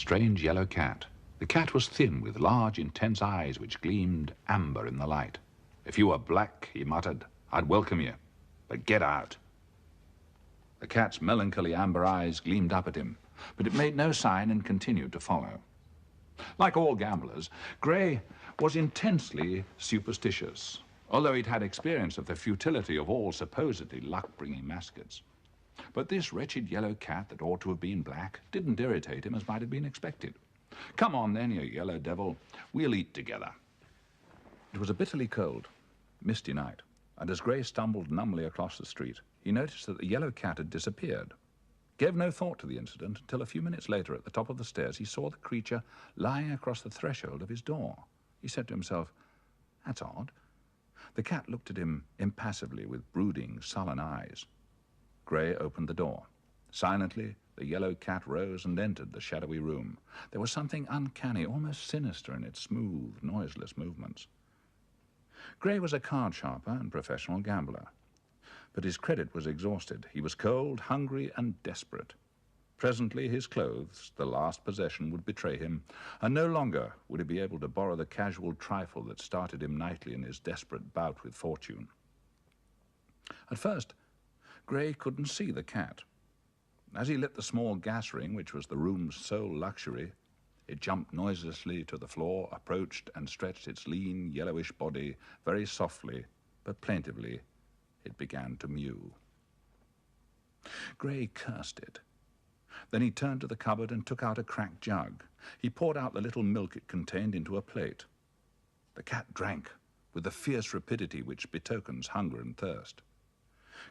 strange yellow cat. The cat was thin, with large, intense eyes which gleamed amber in the light. "If you were black," he muttered, "I'd welcome you. But get out." The cat's melancholy amber eyes gleamed up at him, but it made no sign and continued to follow. Like all gamblers, Gray was intensely superstitious, although he'd had experience of the futility of all supposedly luck-bringing mascots. But this wretched yellow cat that ought to have been black didn't irritate him as might have been expected. "Come on then, you yellow devil. We'll eat together." It was a bitterly cold, misty night, and as Gray stumbled numbly across the street, he noticed that the yellow cat had disappeared. Gave no thought to the incident until a few minutes later at the top of the stairs he saw the creature lying across the threshold of his door. He said to himself, "That's odd." The cat looked at him impassively with brooding, sullen eyes. Gray opened the door. Silently, the yellow cat rose and entered the shadowy room. There was something uncanny, almost sinister in its smooth, noiseless movements. Gray was a card sharper and professional gambler, but his credit was exhausted. He was cold, hungry, and desperate. Presently his clothes, the last possession, would betray him, and no longer would he be able to borrow the casual trifle that started him nightly in his desperate bout with fortune. At first, Gray couldn't see the cat. As he lit the small gas ring, which was the room's sole luxury, it jumped noiselessly to the floor, approached, and stretched its lean, yellowish body very softly, but plaintively. It began to mew. Gray cursed it. Then he turned to the cupboard and took out a cracked jug. He poured out the little milk it contained into a plate. The cat drank with the fierce rapidity which betokens hunger and thirst.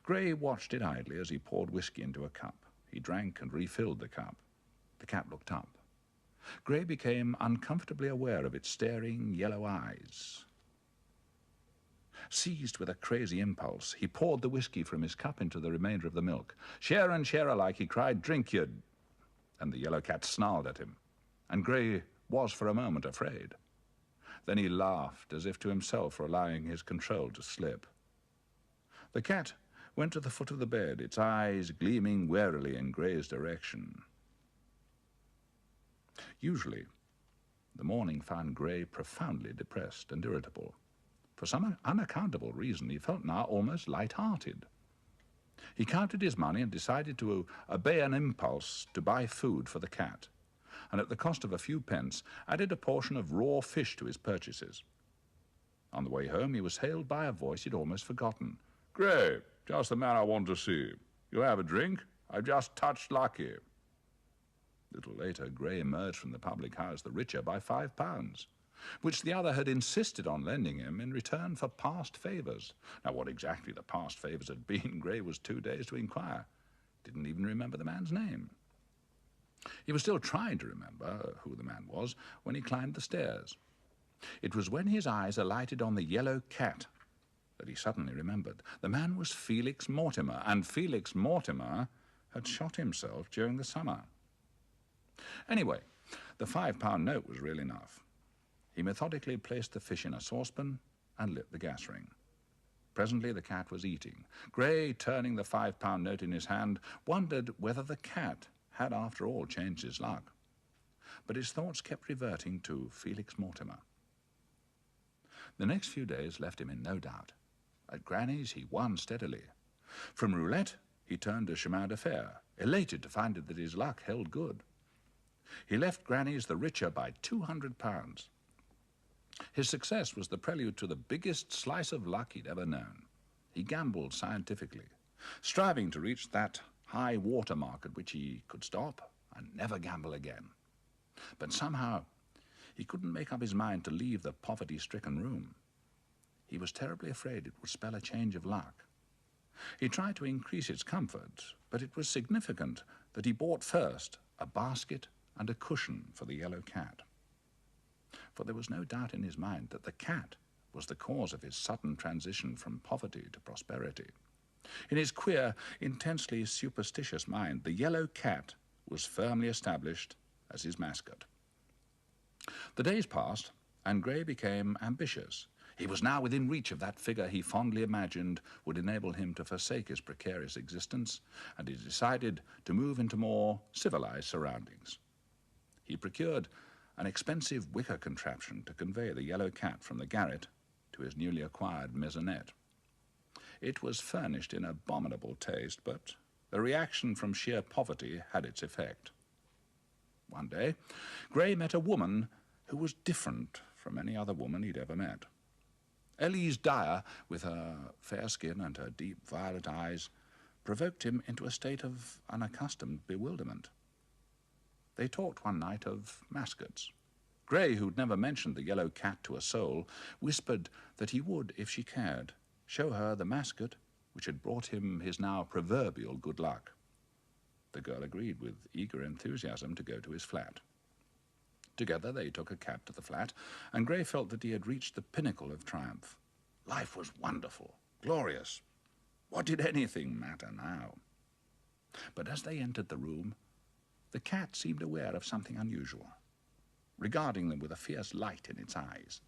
Gray watched it idly as he poured whiskey into a cup. He drank and refilled the cup. The cat looked up. Gray became uncomfortably aware of its staring yellow eyes. Seized with a crazy impulse, he poured the whiskey from his cup into the remainder of the milk. "Share and share alike," he cried. "Drink, you..." And the yellow cat snarled at him, and Gray was for a moment afraid. Then he laughed, as if to himself for allowing his control to slip. The cat went to the foot of the bed, its eyes gleaming warily in Gray's direction. Usually, the morning found Gray profoundly depressed and irritable. For some unaccountable reason, he felt now almost light-hearted. He counted his money and decided to obey an impulse to buy food for the cat, and at the cost of a few pence, added a portion of raw fish to his purchases. On the way home, he was hailed by a voice he'd almost forgotten. "Gray, just the man I want to see. You'll have a drink? I've just touched lucky." A little later, Gray emerged from the public house the richer by £5, which the other had insisted on lending him in return for past favours. Now, what exactly the past favours had been, Gray was too dazed to inquire. Didn't even remember the man's name. He was still trying to remember who the man was when he climbed the stairs. It was when his eyes alighted on the yellow cat that he suddenly remembered. The man was Felix Mortimer, and Felix Mortimer had shot himself during the summer. Anyway, the £5 note was real enough. He methodically placed the fish in a saucepan and lit the gas ring. Presently the cat was eating. Gray, turning the £5 note in his hand, wondered whether the cat had after all changed his luck. But his thoughts kept reverting to Felix Mortimer. The next few days left him in no doubt. At Granny's he won steadily. From roulette he turned to chemin de fer, elated to find that his luck held good. He left Granny's the richer by £200. His success was the prelude to the biggest slice of luck he'd ever known. He gambled scientifically, striving to reach that high water mark at which he could stop and never gamble again. But somehow he couldn't make up his mind to leave the poverty-stricken room. He was terribly afraid it would spell a change of luck. He tried to increase its comfort, but it was significant that he bought first a basket and a cushion for the yellow cat. For there was no doubt in his mind that the cat was the cause of his sudden transition from poverty to prosperity. In his queer, intensely superstitious mind, the yellow cat was firmly established as his mascot. The days passed, and Gray became ambitious. He was now within reach of that figure he fondly imagined would enable him to forsake his precarious existence, and he decided to move into more civilized surroundings. He procured an expensive wicker contraption to convey the yellow cat from the garret to his newly acquired maisonette. It was furnished in abominable taste, but the reaction from sheer poverty had its effect. One day, Gray met a woman who was different from any other woman he'd ever met. Elise Dyer, with her fair skin and her deep violet eyes, provoked him into a state of unaccustomed bewilderment. They talked one night of mascots. Gray, who'd never mentioned the yellow cat to a soul, whispered that he would, if she cared, show her the mascot which had brought him his now proverbial good luck. The girl agreed with eager enthusiasm to go to his flat. Together they took a cab to the flat, and Gray felt that he had reached the pinnacle of triumph. Life was wonderful, glorious. What did anything matter now? But as they entered the room, the cat seemed aware of something unusual, regarding them with a fierce light in its eyes.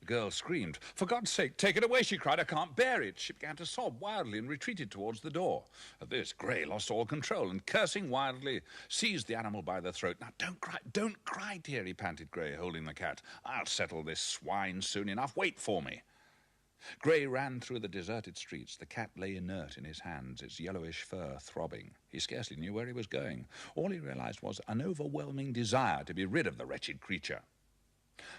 The girl screamed. "For God's sake, take it away," she cried. "I can't bear it." She began to sob wildly and retreated towards the door. At this, Gray lost all control and, cursing wildly, seized the animal by the throat. "Now, don't cry, dear," he panted, Gray, holding the cat. "I'll settle this swine soon enough. Wait for me." Gray ran through the deserted streets. The cat lay inert in his hands, its yellowish fur throbbing. He scarcely knew where he was going. All he realized was an overwhelming desire to be rid of the wretched creature.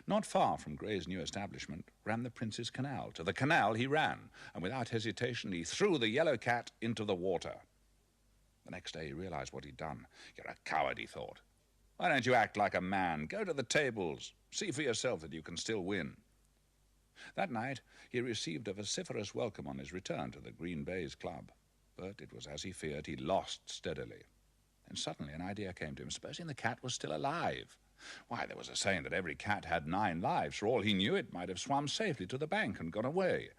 Not far from Gray's new establishment ran the Prince's Canal. To the canal he ran, and without hesitation he threw the yellow cat into the water. The next day he realized what he'd done. "You're a coward," he thought. "Why don't you act like a man? Go to the tables. See for yourself that you can still win." That night he received a vociferous welcome on his return to the Green Baize Club. But it was as he feared. He lost steadily. And suddenly an idea came to him. Supposing the cat was still alive? Why, there was a saying that every cat had 9 lives. For all he knew, it might have swum safely to the bank and gone away.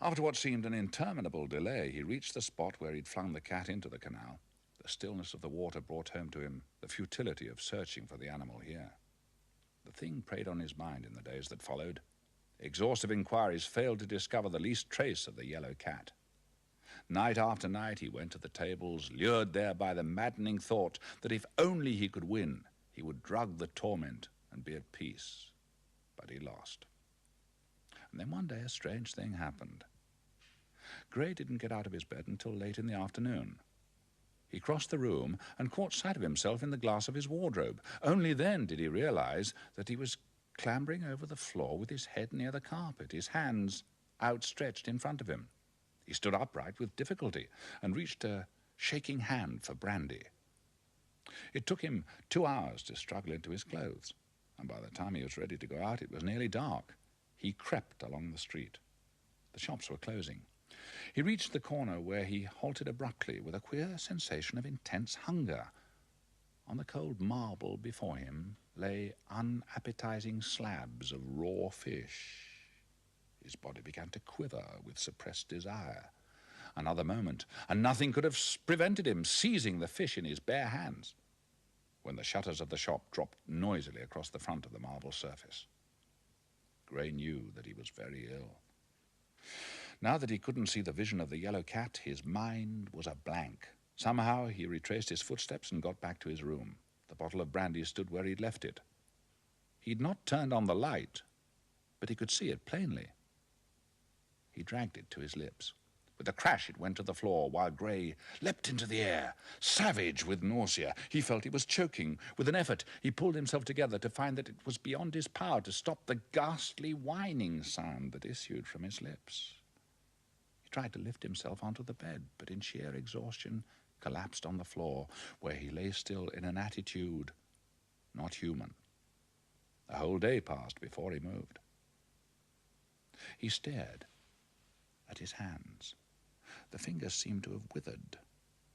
After what seemed an interminable delay, he reached the spot where he'd flung the cat into the canal. The stillness of the water brought home to him the futility of searching for the animal here. The thing preyed on his mind in the days that followed. Exhaustive inquiries failed to discover the least trace of the yellow cat. Night after night he went to the tables, lured there by the maddening thought that if only he could win, he would drug the torment and be at peace. But he lost. And then one day a strange thing happened. Gray didn't get out of his bed until late in the afternoon. He crossed the room and caught sight of himself in the glass of his wardrobe. Only then did he realize that he was clambering over the floor with his head near the carpet, his hands outstretched in front of him. He stood upright with difficulty and reached a shaking hand for brandy. It took him 2 hours to struggle into his clothes, and by the time he was ready to go out, it was nearly dark. He crept along the street. The shops were closing. He reached the corner where he halted abruptly with a queer sensation of intense hunger. On the cold marble before him lay unappetizing slabs of raw fish. His body began to quiver with suppressed desire. Another moment, and nothing could have prevented him seizing the fish in his bare hands, when the shutters of the shop dropped noisily across the front of the marble surface. Gray knew that he was very ill. Now that he couldn't see the vision of the yellow cat, his mind was a blank. Somehow he retraced his footsteps and got back to his room. The bottle of brandy stood where he'd left it. He'd not turned on the light, but he could see it plainly. He dragged it to his lips. With a crash it went to the floor, while Gray leapt into the air, savage with nausea. He felt he was choking. With an effort, he pulled himself together to find that it was beyond his power to stop the ghastly whining sound that issued from his lips. He tried to lift himself onto the bed, but in sheer exhaustion collapsed on the floor, where he lay still in an attitude not human. A whole day passed before he moved. He stared at his hands. The fingers seemed to have withered.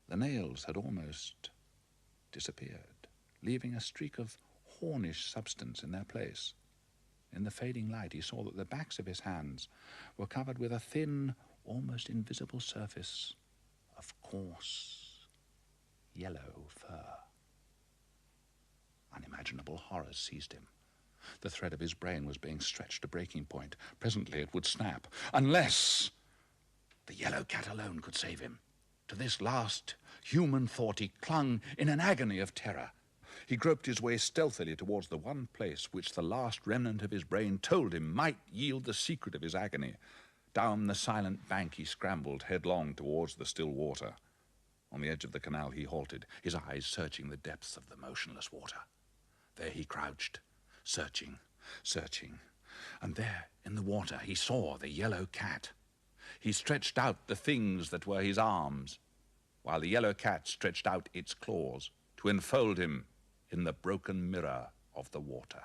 The nails had almost disappeared, leaving a streak of hornish substance in their place. In the fading light, he saw that the backs of his hands were covered with a thin, almost invisible surface of coarse, yellow fur. Unimaginable horrors seized him. The thread of his brain was being stretched to breaking point. Presently it would snap, unless the yellow cat alone could save him. To this last human thought he clung in an agony of terror. He groped his way stealthily towards the one place which the last remnant of his brain told him might yield the secret of his agony. Down the silent bank he scrambled headlong towards the still water. On the edge of the canal he halted, his eyes searching the depths of the motionless water. There he crouched, searching, and there in the water he saw the yellow cat. He stretched out the things that were his arms, while the yellow cat stretched out its claws to enfold him in the broken mirror of the water.